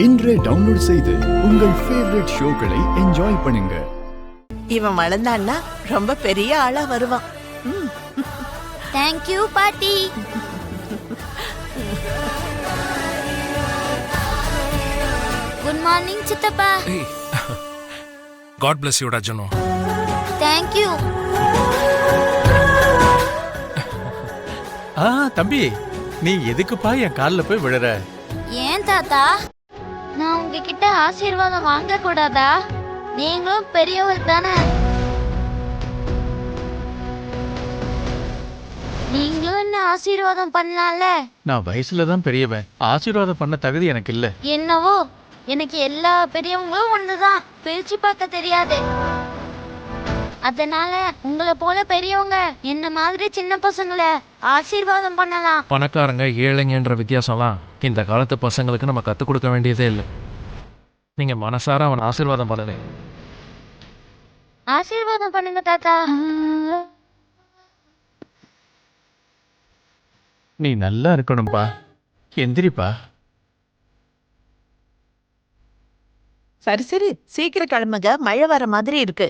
இன்றே டவுன்லோட் செய்து உங்கள் ஃபேவரட் ஷோக்களை என்ஜாய் பண்ணுங்க. இவன் வளர்ந்தான்னா ரொம்ப பெரிய ஆளா வருவான். தேங்க்யூ பாட்டி. குட் மார்னிங் சித்தப்பா. காட் பிளஸ் யூ ராஜனோ. தேங்க்யூ. தம்பி, நீ எதுக்குப்பா என் காலில் போய் விழுற? ஏன் தாத்தா, நான் உங்ககிட்ட ஆசீர்வாதம் வாங்க கூடாதா? நீங்களும் பெரியவர் தானே, நீங்களும் என்ன ஆசீர்வாதம் பண்ணலாம்ல. நான் வயசுல தான் பெரியவன், ஆசீர்வாதம் பண்ண தகுதி எனக்கு இல்ல. என்னவோ எனக்கு எல்லா பெரியவங்களும் ஒண்ணுதான், பிரிச்சு பார்க்க தெரியாது. அதனால உங்களை போல பெரியவங்க என்ன மாதிரி சின்ன பசங்களை ஆசீர்வாதம் பண்ணலாம். பணக்காரங்க ஏழைங்கன்ற வித்தியாசம்லாம் இந்த காலத்து பசங்களுக்கு நம்ம கற்றுக் கொடுக்க வேண்டியதே இல்லை. நீங்க மனசார அவன் ஆசீர்வாதம் பண்ணல. ஆசீர்வாதம் பண்ணுங்க தாத்தா. நீ நல்லா இருக்கணும்பா, எந்திரிப்பா. சரி சரி, சீக்கிரம் கிளம்புங்க, மழை வர மாதிரி இருக்கு.